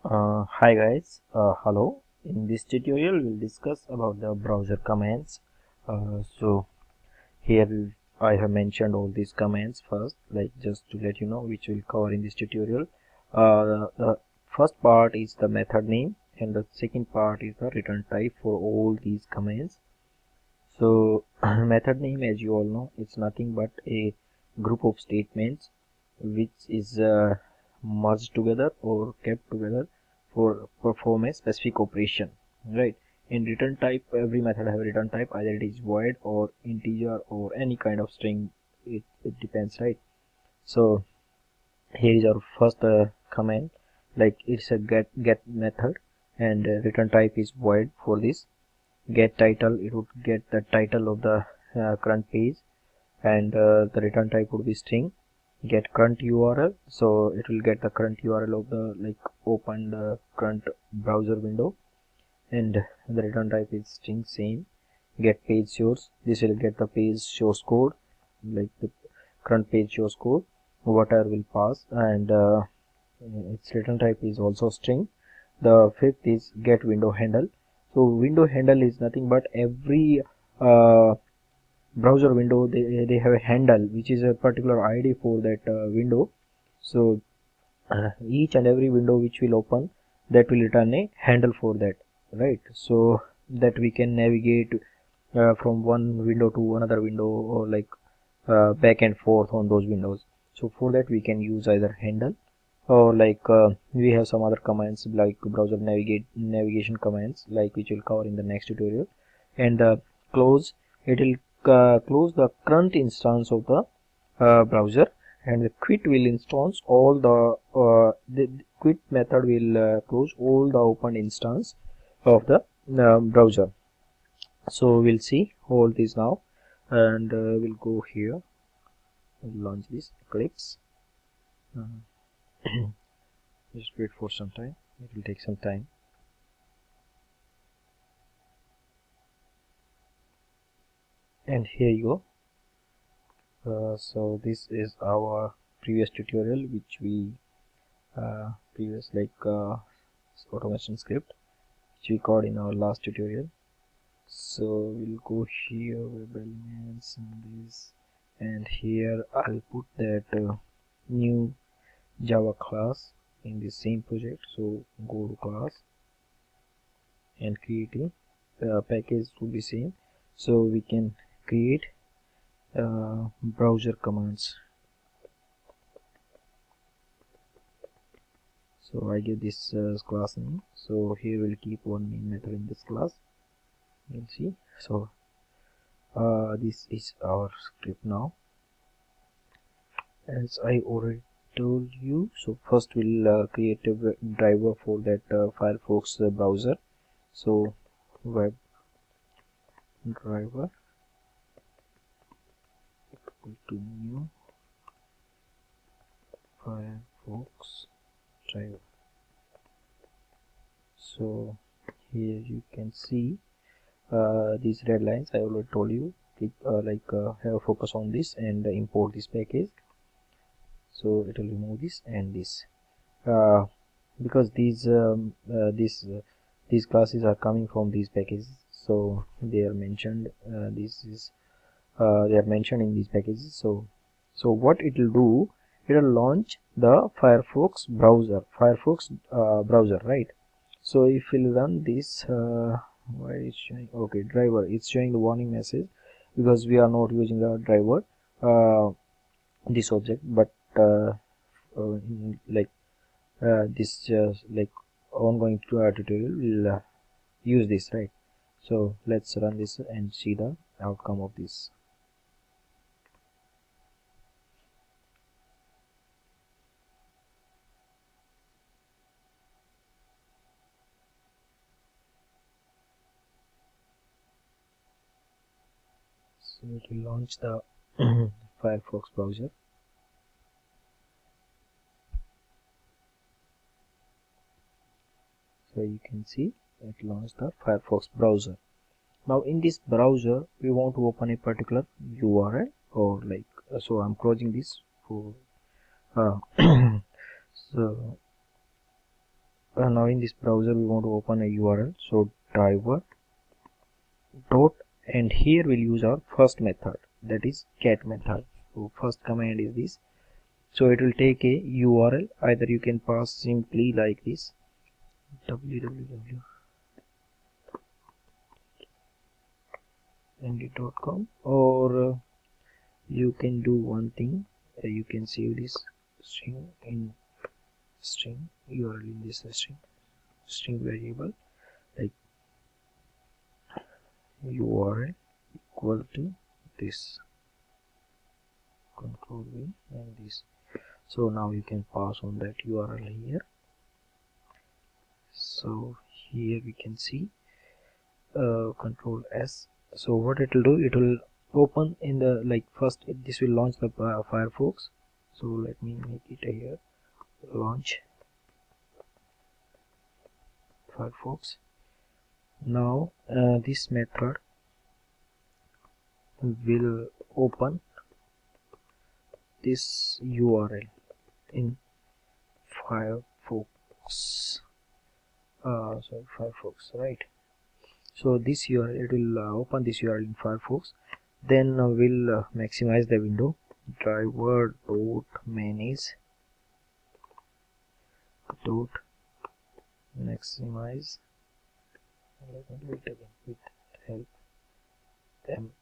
Hi guys, hello. In this tutorial we'll discuss about the browser commands. So here I have mentioned all these commands first, like just to let you know which we'll cover in this tutorial. The first part is the method name and the second part is the return type for all these commands. So method name, as you all know, it's nothing but a group of statements which is merged together or kept together for perform a specific operation, right? In return type, every method have a return type, either it is void or integer or any kind of string. It depends, right? So here is our first command, like it's a get method, and return type is void. For this get title, it would get the title of the current page, and the return type would be string. Get current URL, so it will get the current URL of the opened current browser window, and the return type is string. Same. Get page source, this will get the page source code, like the current page source code whatever will pass, and its return type is also string. The fifth is get window handle. So window handle is nothing but every browser window, they have a handle which is a particular ID for that window. So each and every window which will open, that will return a handle for that, right? So that we can navigate from one window to another window, or back and forth on those windows. So for that we can use either handle, or we have some other commands like browser navigation commands, like which will cover in the next tutorial. And close, it will close the current instance of the browser, and the quit will instance all the quit method will close all the open instance of the browser. So we'll see all these now, and we'll go here, we'll launch this Eclipse. Just wait for some time, it will take some time. And here you go. So this is our previous tutorial which we automation script which we called in our last tutorial. So we'll go here, web elements, and this, and here I'll put that new Java class in the same project. So go to class and create a package to be same, so we can create browser commands. So I give this class name. So here we'll keep one main method in this class. You'll see. So this is our script now, as I already told you. So first we'll create a driver for that Firefox browser. So web driver equal to new Firefox driver. So here you can see these red lines. I already told you, have a focus on this and import this package. So it will remove this and this, because these classes are coming from these packages, so they are mentioned. They are mentioned in these packages. So what it will do, it will launch the Firefox browser, right? So if we'll run this, why is showing, okay, driver, it's showing the warning message because we are not using the driver this object, but this ongoing tutorial will use this, right? So let's run this and see the outcome of this. So it will launch the Firefox browser. So you can see it launched the Firefox browser. Now in this browser we want to open a particular URL, or so I'm closing this for so now in this browser we want to open a URL, so driver dot, and here we'll use our first method, that is get method. So first command is this, so it will take a URL. Either you can pass simply like this www.nd.com, or you can do one thing, you can save this string in string URL in this string variable, like URL equal to this, control V and this. So now you can pass on that URL here. So here we can see control S. So what it will do, it will open in the, like, first this will launch the Firefox. So let me make it here, launch Firefox. Now this method will open this URL in Firefox. Firefox, right? So this URL, it will open this URL in Firefox. Then we'll maximize the window, driver dot manage dot maximize. Let me do it again with help them.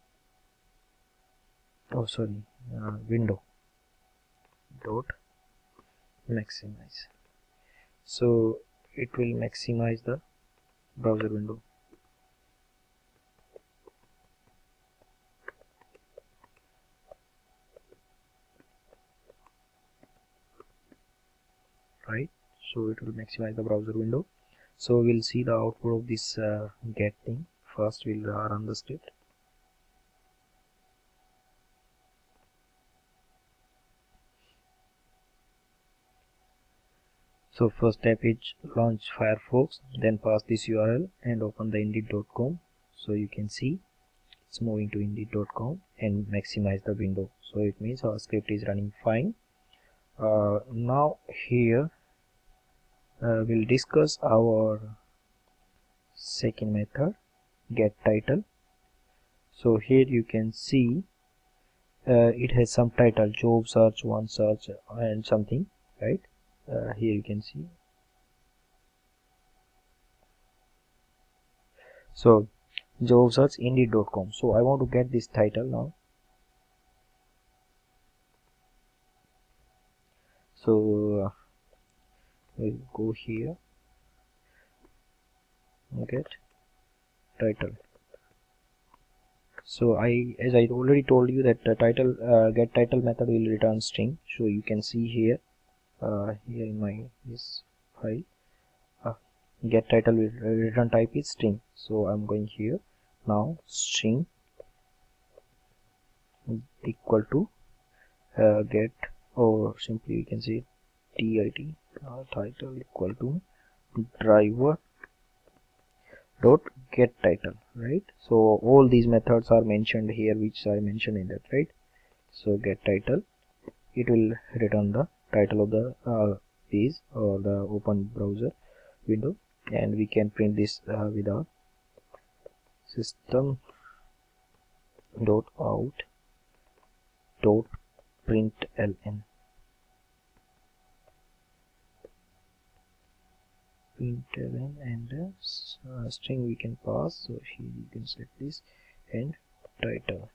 Oh, sorry, window dot maximize. So it will maximize the browser window. Right, so it will maximize the browser window. So we'll see the output of this get thing. First we'll run the script. So first step is launch Firefox, then pass this URL and open the indeed.com. So you can see it's moving to indeed.com and maximize the window. So it means our script is running fine. Now here we'll discuss our second method, get title. So here you can see it has some title, job search, one search and something, right? Here you can see. So job search indeed.com. So I want to get this title now. So we'll go here, get title. So as I already told you that the title get title method will return string. So you can see here here in my this file, get title will return type is string. So I'm going here now, string equal to get, or simply we can say tit title equal to driver dot get title, right? So all these methods are mentioned here, which I mentioned in that, right? So get title, it will return the title of the page or the open browser window, and we can print this with our system dot out dot println. And string we can pass. So here you can set this and title.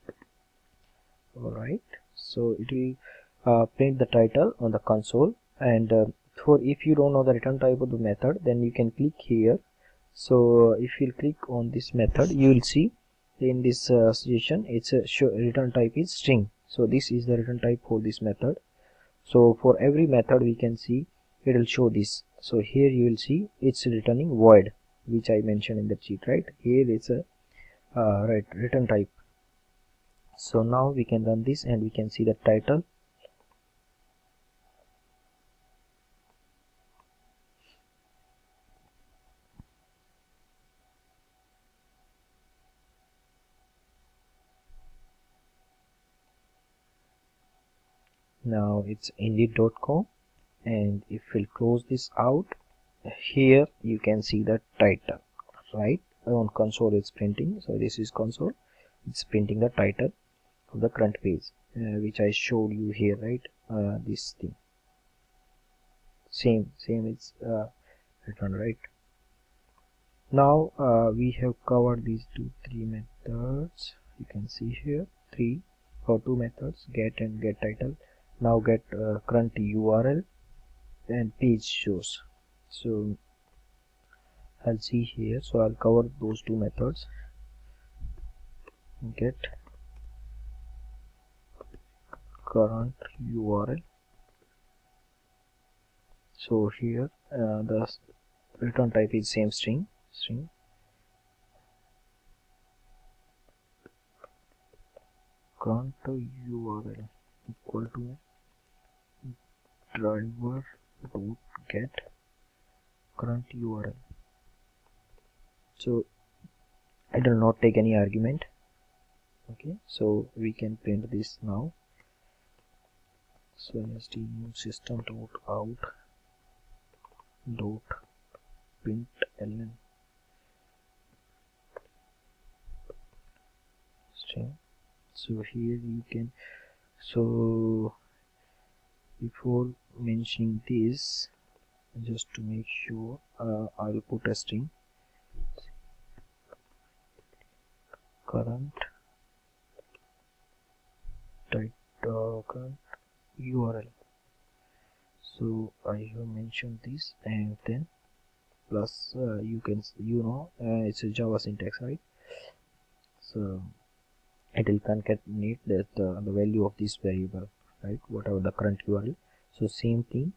Alright, so it will print the title on the console. And for if you don't know the return type of the method, then you can click here. So if you click on this method, you will see in this suggestion it's a return type is string. So this is the return type for this method. So for every method we can see it will show this. So here you will see it's returning void, which I mentioned in the sheet, right? Here it's a right return type. So now we can run this and we can see the title. Now it's indeed.com, and if we'll close this out here you can see the title, right? On console it's printing, so this is console, it's printing the title of the current page, which I showed you here, right? This thing, same it's written, right? Now we have covered these three methods. You can see here two methods, get and get title. Now get current URL and page shows. So I'll see here, so I'll cover those two methods. Get current URL. So here the return type is same string. Current URL equal to driver dot get current URL. So it will not take any argument. Okay, so we can print this now. So system dot out dot println. String. So here you can, so before mentioning this, just to make sure, I'll put a string current current URL. So I have mentioned this, and then plus you can it's a Java syntax, right? So it will concatenate that the value of this variable, right? Whatever the current URL. So same thing,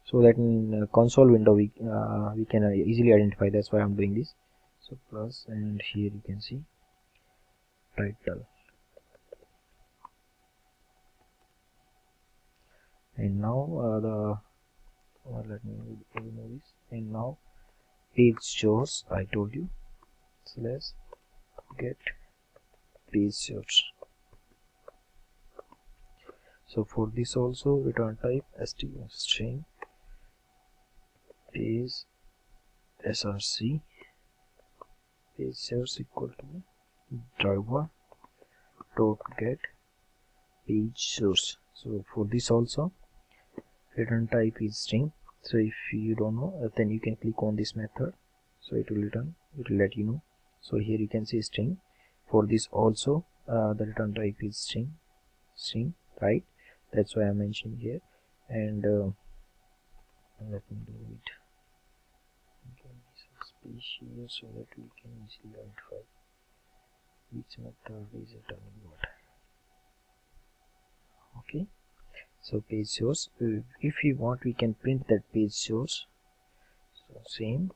so that in console window we can easily identify. That's why I'm doing this. So plus, and here you can see title, and now let me remove this, and now page shows. I told you, so let's get page shows. So for this also, return type string page src page shows equal to driver dot get page shows. So for this also, return type is string. So if you don't know, then you can click on this method, so it will return, it will let you know. So here you can see string. For this also the return type is string, right? That's why I'm mentioning here. And let me do it species, so that we can easily identify which method is returning what. Okay, so page shows, if we want, we can print that page shows. So same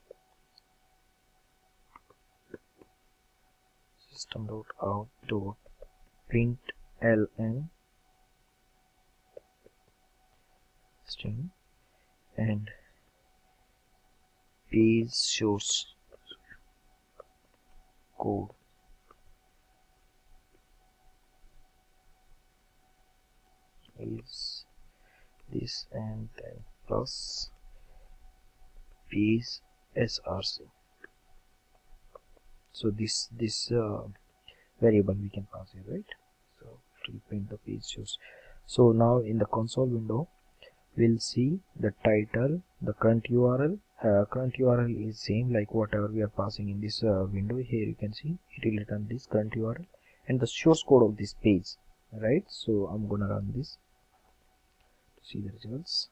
system dot out dot println string and page shows code is this, and then plus page src. So this variable we can pass here, right? So to print the page shows. So now in the console window, we'll see the title, the current URL. Current URL is same like whatever we are passing in this window. Here you can see it will return this current URL and the source code of this page, right? So I'm gonna run this to see the results.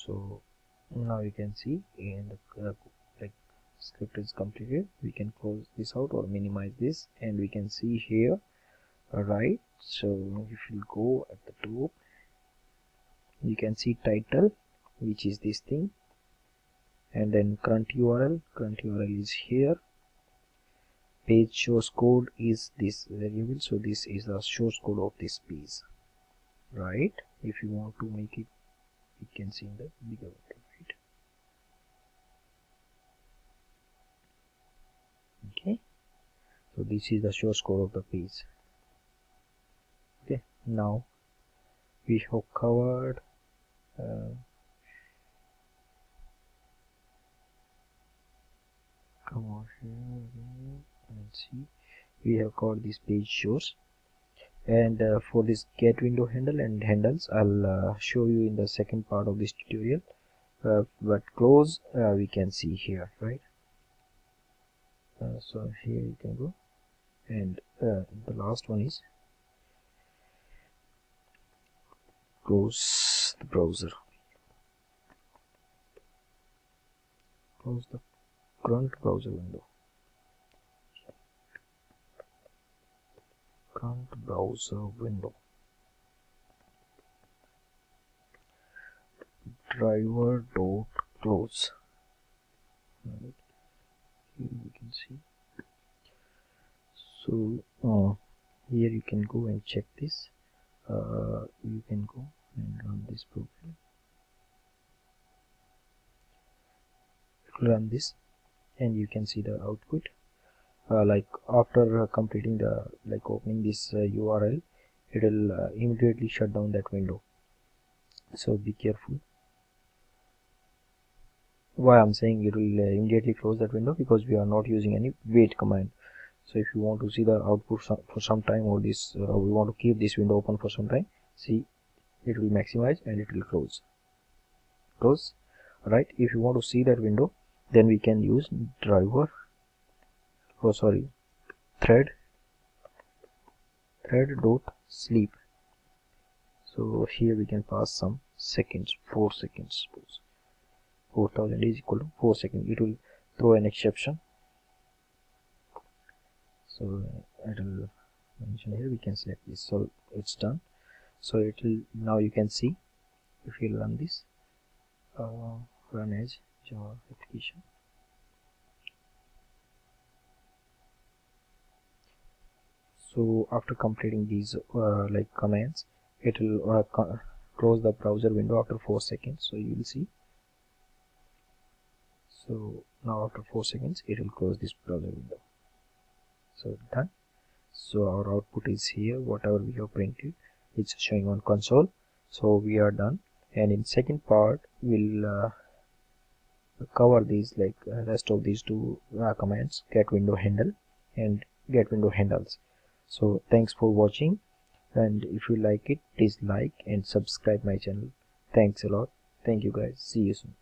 So now you can see in the script is completed. We can close this out or minimize this, and we can see here, right? So if you go at the top, you can see title, which is this thing, and then current URL is here, page source code is this variable, so this is the source code of this page, right? If you want to make it, you can see in the bigger window, right? Okay, so this is the source code of the page. Okay, now we have covered come on here and see, we have covered this page source. And for this get window handle and handles, I'll show you in the second part of this tutorial, but close we can see here, right? So here you can go, and the last one is close the browser, close the current browser window, driver dot close, right? Here you can see. So here you can go and check this. You can go and run this program, run this, and you can see the output. Like after completing the, like opening this URL, it will immediately shut down that window, so be careful. Why I'm saying it will immediately close that window, because we are not using any wait command. So if you want to see the output for some time, or this we want to keep this window open for some time, see, it will maximize and it will close, right? If you want to see that window, then we can use thread dot sleep. So here we can pass some seconds, 4 seconds, suppose 4000 is equal to 4 seconds. It will throw an exception, so it will mention here. We can select this, so it's done. So it will, now you can see, if you run this, run as Java application, so after completing these like commands, it will close the browser window after 4 seconds. So you will see, so now after 4 seconds it will close this browser window. So done. So our output is here, whatever we have printed, it's showing on console. So we are done, and in second part we'll cover these, like rest of these two commands, get window handle and get window handles. So thanks for watching, and if you like it, please like and subscribe my channel. Thanks a lot. Thank you guys. See you soon.